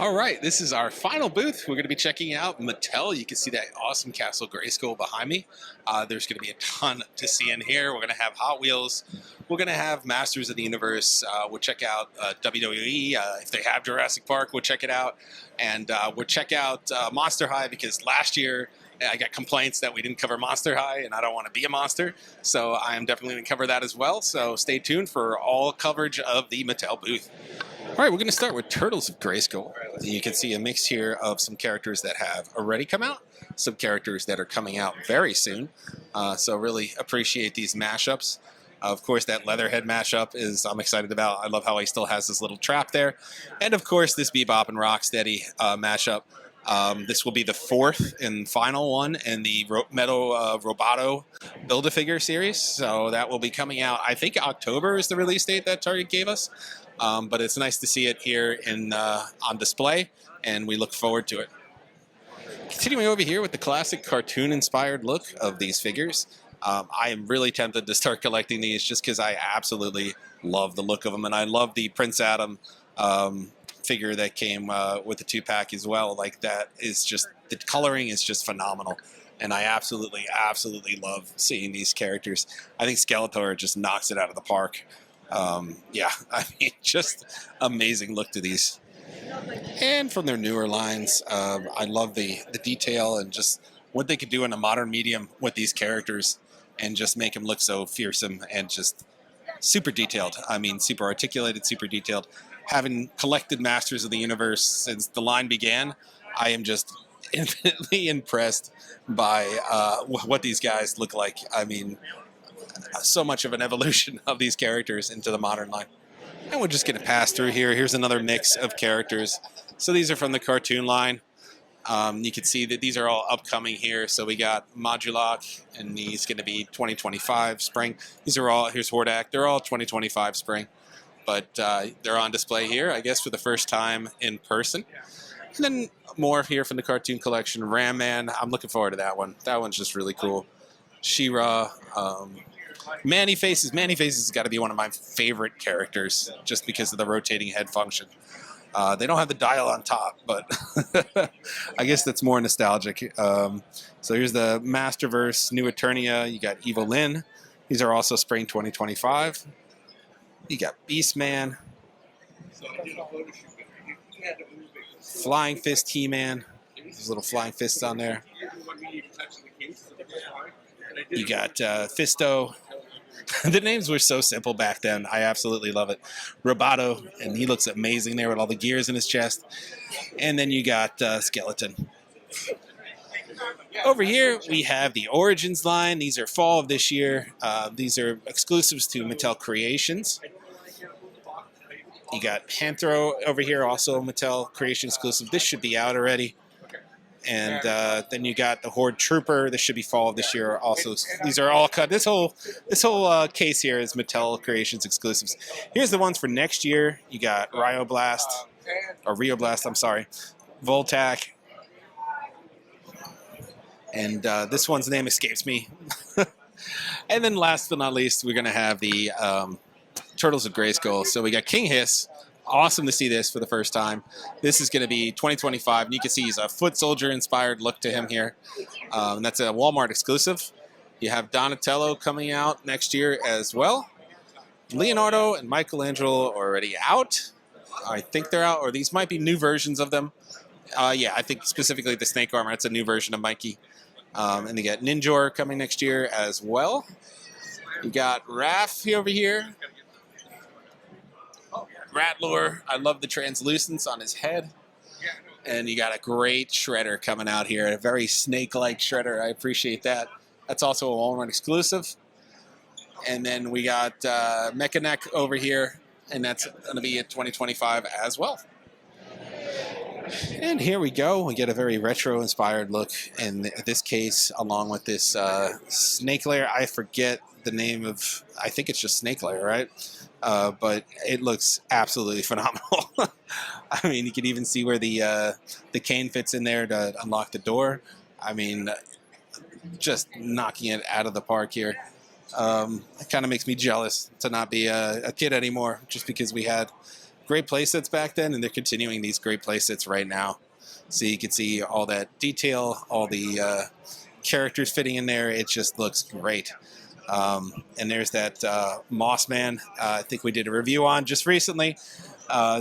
All right, this is our final booth. We're going to be checking out Mattel. You can see that awesome Castle Grayskull behind me. There's going to be a ton to see in here. We're going to have Hot Wheels. We're going to have Masters of the Universe. We'll check out WWE. If they have Jurassic Park, we'll check it out. And we'll check out Monster High because last year I got complaints that we didn't cover Monster High, and I don't want to be a monster. So I am definitely going to cover that as well. So stay tuned for all coverage of the Mattel booth. All right, we're going to start with Turtles of Grayskull. You can see a mix here of some characters that have already come out, some characters that are coming out very soon. So really appreciate these mashups. Of course, that Leatherhead mashup is I'm excited about. I love how he still has this little trap there. And of course, this Bebop and Rocksteady mashup. This will be the fourth and final one in the Metal Roboto Build-A-Figure series. So that will be coming out, I think October is the release date that Target gave us. But it's nice to see it here in on display, and we look forward to it. Continuing over here with the classic cartoon-inspired look of these figures, I am really tempted to start collecting these just because I absolutely love the look of them, and I love the Prince Adam figure that came with the 2-pack as well. Like that is just, the coloring is just phenomenal, and I absolutely love seeing these characters. I think Skeletor just knocks it out of the park. Yeah, I mean, just amazing look to these. And from their newer lines, I love the detail and just what they could do in a modern medium with these characters and just make them look so fearsome and just super detailed. I mean, super articulated, super detailed. Having collected Masters of the Universe since the line began, I am just infinitely impressed by what these guys look like. I mean, so much of an evolution of these characters into the modern line. And we're just going to pass through here. Here's another mix of characters. So these are from the cartoon line. You can see that these are all upcoming here. So we got Modulok, and he's going to be 2025 spring. These are all, here's Hordak. They're all 2025 spring. But they're on display here, I guess, for the first time in person. And then more here from the cartoon collection. Ram Man, I'm looking forward to that one. That one's just really cool. She-Ra, Manny Faces. Manny Faces has got to be one of my favorite characters just because of the rotating head function. They don't have the dial on top, but I guess that's more nostalgic. So here's the Masterverse, New Eternia. You got Evil Lyn. These are also spring 2025. You got Beastman. Flying Fist He-Man. There's little flying fists on there. You got Fisto. The names were so simple back then. I absolutely love it. Roboto, and he looks amazing there with all the gears in his chest. And then you got Skeleton. Over here, we have the Origins line. These are fall of this year. These are exclusives to Mattel Creations. You got Panthro over here, also Mattel Creation exclusive. This should be out already. And then you got the Horde Trooper. This should be fall of this year. Also, these are all cut. This whole case here is Mattel Creations exclusives. Here's the ones for next year. You got Ryoblast, or Rioblast. I'm sorry, Voltac, and this one's name escapes me. And then last but not least, we're gonna have the Turtles of Grayskull. So we got King Hiss. Awesome to see this for the first time. This is going to be 2025, and you can see he's a foot soldier inspired look to him here. That's a Walmart exclusive. You have Donatello coming out next year as well. Leonardo and Michelangelo are already out. I think they're out, or these might be new versions of them. Yeah, I think specifically the Snake Armor. It's a new version of Mikey. And they got Ninjor coming next year as well. You got Raph over here. Rattler, I love the translucence on his head. And you got a great Shredder coming out here, a very snake-like Shredder. I appreciate that. That's also a Walmart exclusive. And then we got Mechaneck over here, and that's going to be at 2025 as well. And here we go. We get a very retro-inspired look in this case, along with this Snake Lair. I forget the name of, I think it's just Snake Lair, right? But it looks absolutely phenomenal. I mean, you can even see where the cane fits in there to unlock the door. I mean, just knocking it out of the park here. It kind of makes me jealous to not be a kid anymore, just because we had great playsets back then, and they're continuing these great playsets right now. So you can see all that detail, all the characters fitting in there. It just looks great. And there's that Moss Man I think we did a review on just recently.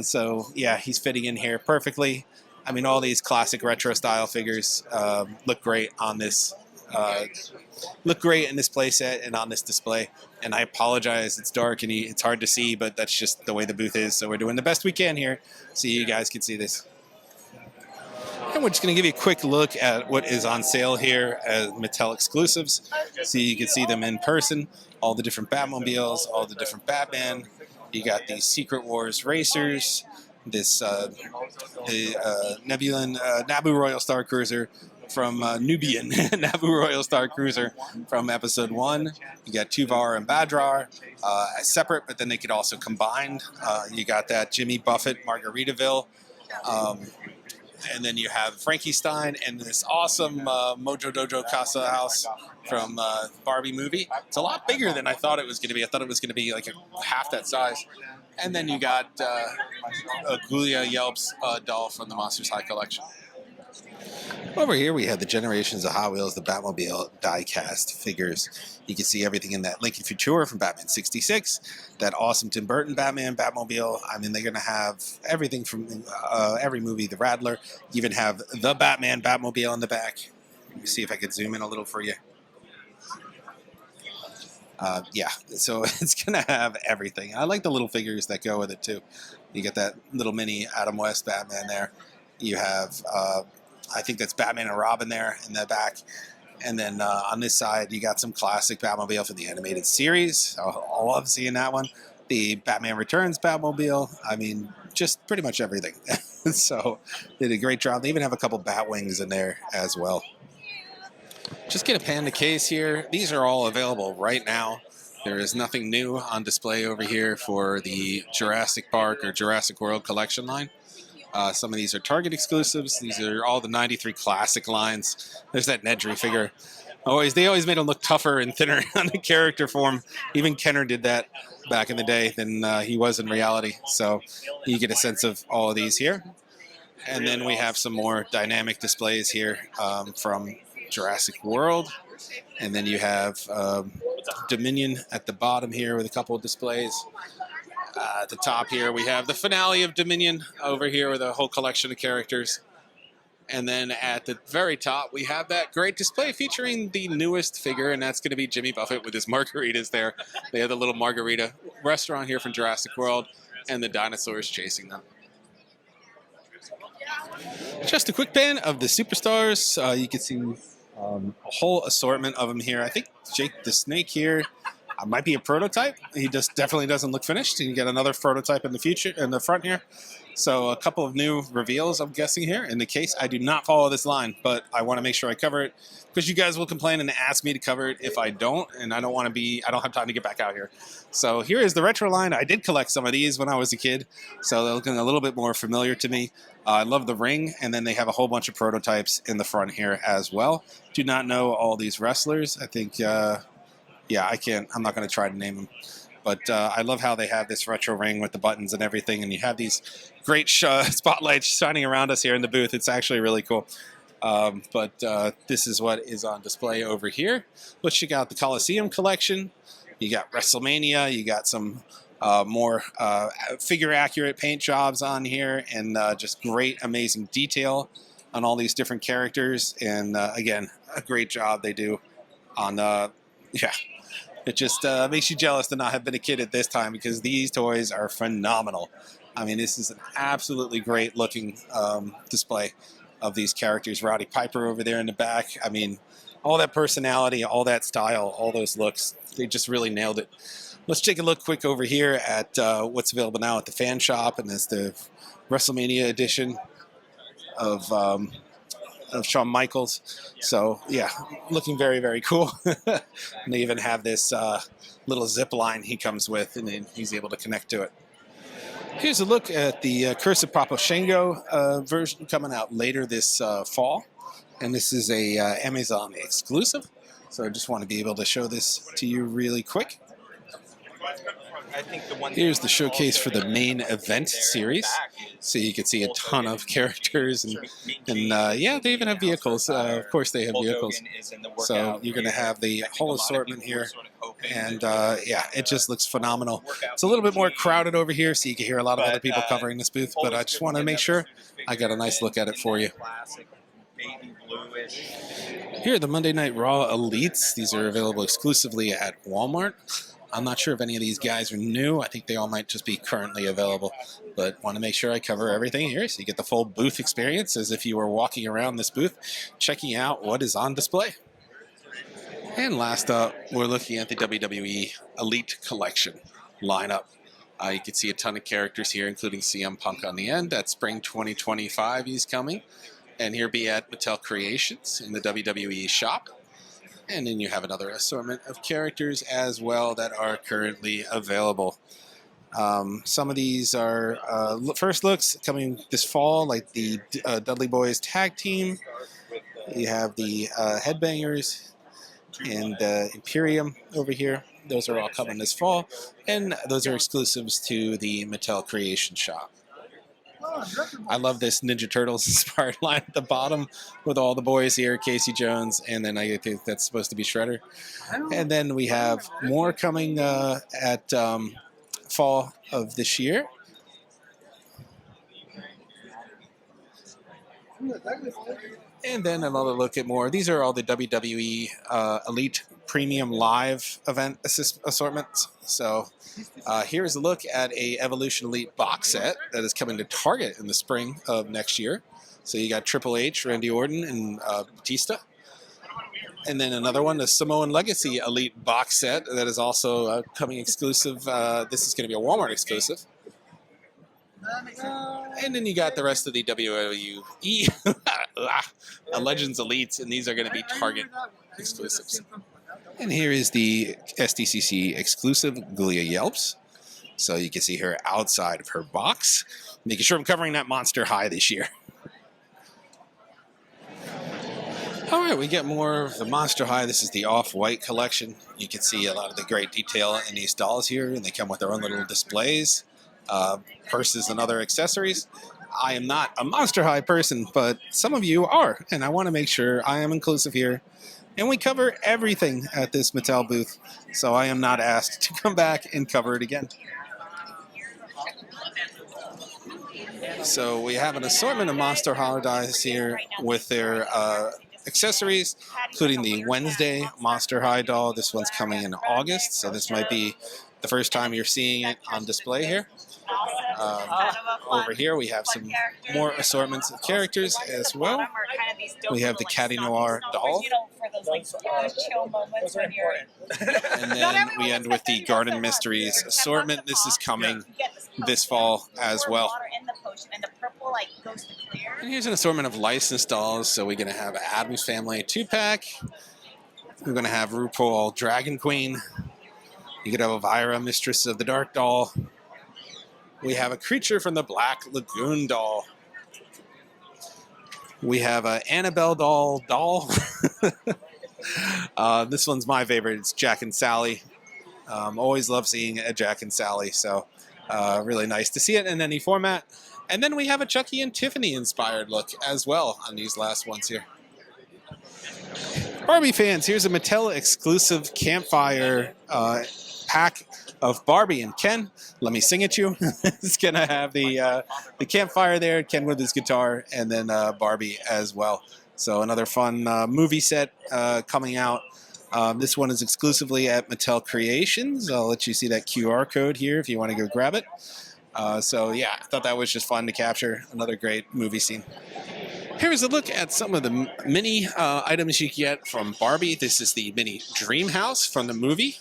So yeah, he's fitting in here perfectly. I mean, all these classic retro style figures look great on this. Look great in this playset and on this display. And I apologize, it's dark and it's hard to see, but that's just the way the booth is. So we're doing the best we can here so you guys can see this. And we're just going to give you a quick look at what is on sale here as Mattel exclusives. So you can see them in person, all the different Batmobiles, all the different Batman. You got these Secret Wars racers, this Nebulan Naboo Royal Star Cruiser from Nubian Naboo Royal Star Cruiser from Episode 1. You got Tuvar and Badrar separate, but then they could also combine. You got that Jimmy Buffett Margaritaville. And then you have Frankie Stein and this awesome Mojo Dojo Casa House from Barbie movie. It's a lot bigger than I thought it was going to be. I thought it was going to be like half that size. And then you got a Gulia Yelps doll from the Monsters High collection. Over here we have the Generations of Hot Wheels, the Batmobile die-cast figures. You can see everything in that Lincoln Futura from Batman 66, that awesome Tim Burton Batman Batmobile. I mean, they're going to have everything from every movie, the Rattler. You even have the Batman Batmobile in the back. Let me see if I could zoom in a little for you. Yeah, so it's going to have everything. I like the little figures that go with it, too. You get that little mini Adam West Batman there. You have... I think that's Batman and Robin there in the back. And then on this side, you got some classic Batmobile from the animated series. I love seeing that one. The Batman Returns Batmobile. I mean, just pretty much everything. So they did a great job. They even have a couple Batwings in there as well. Just get a Panda case here. These are all available right now. There is nothing new on display over here for the Jurassic Park or Jurassic World collection line. Some of these are Target exclusives. These are all the 93 classic lines. There's that Nedry figure. They always made him look tougher and thinner on the character form. Even Kenner did that back in the day than he was in reality. So you get a sense of all of these here. And then we have some more dynamic displays here from Jurassic World. And then you have Dominion at the bottom here with a couple of displays. At the top here, we have the finale of Dominion over here with a whole collection of characters. And then at the very top, we have that great display featuring the newest figure, and that's going to be Jimmy Buffett with his margaritas there. They have the little margarita restaurant here from Jurassic World, and the dinosaurs chasing them. Just a quick pan of the superstars. You can see a whole assortment of them here. I think Jake the Snake here might be a prototype. He just definitely doesn't look finished. You get another prototype in the future, in the front here. So a couple of new reveals, I'm guessing here. In the case, I do not follow this line, but I want to make sure I cover it because you guys will complain and ask me to cover it if I don't, and I don't have time to get back out here. So here is the retro line. I did collect some of these when I was a kid, so they're looking a little bit more familiar to me. I love the ring, and then they have a whole bunch of prototypes in the front here as well. Do not know all these wrestlers. I think... yeah, I'm not going to try to name them. But I love how they have this retro ring with the buttons and everything. And you have these great spotlights shining around us here in the booth. It's actually really cool. But this is what is on display over here. Let's check out the Coliseum collection. You got WrestleMania. You got some more figure-accurate paint jobs on here. And just great, amazing detail on all these different characters. And again, a great job they do on... yeah. It just makes you jealous to not have been a kid at this time because these toys are phenomenal. I mean, this is an absolutely great looking display of these characters. Roddy Piper over there in the back. I mean, all that personality, all that style, all those looks, they just really nailed it. Let's take a look quick over here at what's available now at the fan shop, and that's the WrestleMania edition of Shawn Michaels. So yeah, looking very, very cool. And they even have this little zip line he comes with, and then he's able to connect to it. Here's a look at the Curse of Papa Shango version coming out later this fall. And this is a Amazon exclusive. So I just want to be able to show this to you really quick. Here's the showcase for the main event series. So you can see a ton of characters, and yeah, they even have vehicles. Of course, they have vehicles. So you're going to have the whole assortment here, and yeah, it just looks phenomenal. It's a little bit more crowded over here, so you can hear a lot of other people covering this booth, but I just want to make sure I got a nice look at it for you. Here are the Monday Night Raw Elites. These are available exclusively at Walmart. I'm not sure if any of these guys are new. I think they all might just be currently available, but want to make sure I cover everything here so you get the full booth experience as if you were walking around this booth, checking out what is on display. And last up, we're looking at the WWE Elite Collection lineup. You can see a ton of characters here, including CM Punk on the end. At Spring 2025, he's coming. And here be at Mattel Creations in the WWE shop. And then you have another assortment of characters as well that are currently available. Some of these are first looks coming this fall, like the Dudley Boys Tag Team. You have the Headbangers and Imperium over here. Those are all coming this fall. And those are exclusives to the Mattel Creation shop. I love this Ninja Turtles inspired line at the bottom with all the boys here, Casey Jones, and then I think that's supposed to be Shredder. And then we have more coming at fall of this year. And then another look at more. These are all the WWE Elite Premium Live event assortments. So here's a look at a Evolution Elite box set that is coming to Target in the spring of next year. So you got Triple H, Randy Orton, and Batista. And then another one, the Samoan Legacy Elite box set that is also coming exclusive. This is going to be a Walmart exclusive. And then you got the rest of the WWE Legends Elites, and these are going to be Target exclusives. And here is the SDCC exclusive Gulia Yelps. So you can see her outside of her box, making sure I'm covering that Monster High this year. All right, we get more of the Monster High. This is the Off-White collection. You can see a lot of the great detail in these dolls here, and they come with their own little displays, purses, and other accessories. I am not a Monster High person, but some of you are, and I want to make sure I am inclusive here. And we cover everything at this Mattel booth, so I am not asked to come back and cover it again. So we have an assortment of Monster High dolls here with their accessories, including the Wednesday Monster High doll. This one's coming in August, so this might be the first time you're seeing it on display here. Over here we have some more assortments of characters as well. We have the Caddy Noir doll. And then we end with the Garden Mysteries assortment. This is coming this fall as well. And here's an assortment of licensed dolls. So we're going to have Addams Family 2-pack. We're going to have RuPaul Dragon Queen. You could have Elvira, Mistress of the Dark doll. We have a Creature from the Black Lagoon doll. We have an Annabelle doll. This one's my favorite. It's Jack and Sally. Always love seeing a Jack and Sally, so really nice to see it in any format. And then we have a Chucky and Tiffany inspired look as well on these last ones here. Barbie fans, here's a Mattel exclusive campfire pack of Barbie and Ken. Let me sing at you. It's gonna have the campfire there, Ken with his guitar, and then Barbie as well. So another fun movie set coming out. This one is exclusively at Mattel Creations. I'll let you see that QR code here if you want to go grab it. So yeah, I thought that was just fun to capture. Another great movie scene. Here's a look at some of the mini items you get from Barbie. This is the mini Dream House from the movie.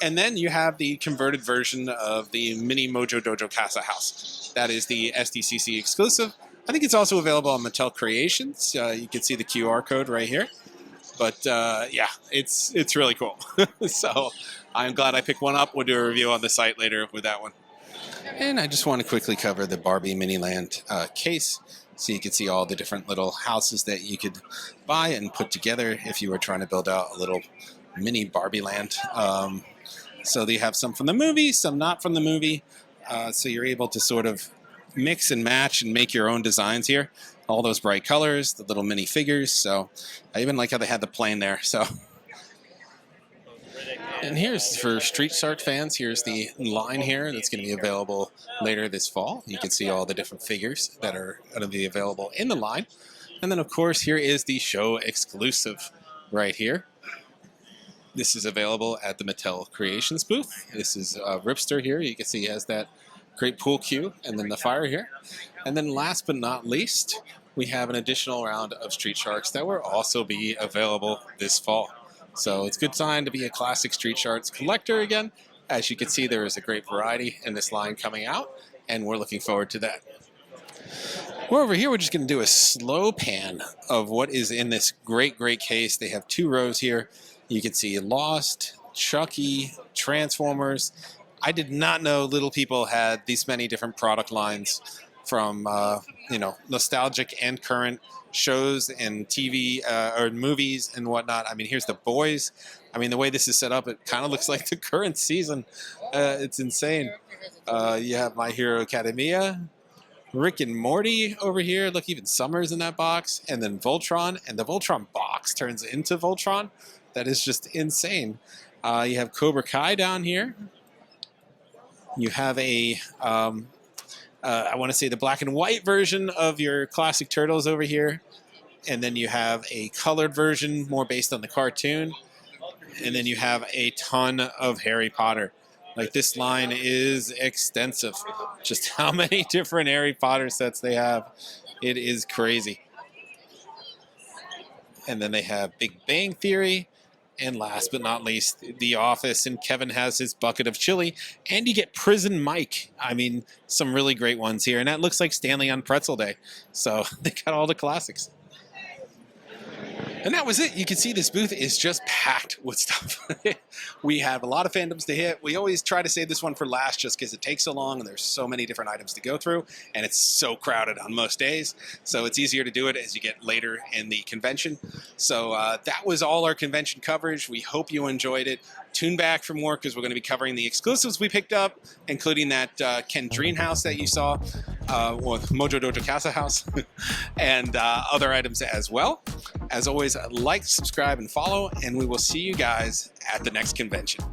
And then you have the converted version of the mini Mojo Dojo Casa House. That is the SDCC exclusive. I think it's also available on Mattel Creations. You can see the QR code right here. But yeah, it's really cool. So I'm glad I picked one up. We'll do a review on the site later with that one. And I just want to quickly cover the Barbie Miniland case, so you can see all the different little houses that you could buy and put together if you were trying to build out a little mini Barbie land. So they have some from the movie, some not from the movie. So you're able to sort of mix and match and make your own designs here. All those bright colors, the little mini figures. So I even like how they had the plane there. So, and here's for Street Shark fans. Here's the line here that's going to be available later this fall. You can see all the different figures that are going to be available in the line. And then, of course, here is the show exclusive right here. This is available at the Mattel Creations booth. This is Ripster here. You can see he has that great pool cue and then the fire here. And then last but not least, we have an additional round of Street Sharks that will also be available this fall. So it's a good time to be a classic Street Sharks collector again. As you can see, there is a great variety in this line coming out, and we're looking forward to that. We're over here, we're just going to do a slow pan of what is in this great case. They have 2 rows here. You can see Lost, Chucky, Transformers. I did not know Little People had these many different product lines from, nostalgic and current shows and TV or movies and whatnot. I mean, here's The Boys. I mean, the way this is set up, it kind of looks like the current season. It's insane. You have My Hero Academia, Rick and Morty over here. Look, even Summer's in that box. And then Voltron. And the Voltron box turns into Voltron. That is just insane. You have Cobra Kai down here. You have a, I want to say the black and white version of your classic Turtles over here. And then you have a colored version, more based on the cartoon. And then you have a ton of Harry Potter. Like, this line is extensive. Just how many different Harry Potter sets they have. It is crazy. And then they have Big Bang Theory. And last but not least, The Office, and Kevin has his bucket of chili, and you get Prison Mike. I mean, some really great ones here, and that looks like Stanley on Pretzel Day. So they got all the classics. And that was it. You can see this booth is just packed with stuff. We have a lot of fandoms to hit. We always try to save this one for last just because it takes so long and there's so many different items to go through, and it's so crowded on most days. So it's easier to do it as you get later in the convention. So that was all our convention coverage. We hope you enjoyed it. Tune back for more because we're going to be covering the exclusives we picked up, including that Ken Dream house that you saw, or Mojo Dojo Casa house, and other items as well. As always, like, subscribe, and follow, and we will see you guys at the next convention.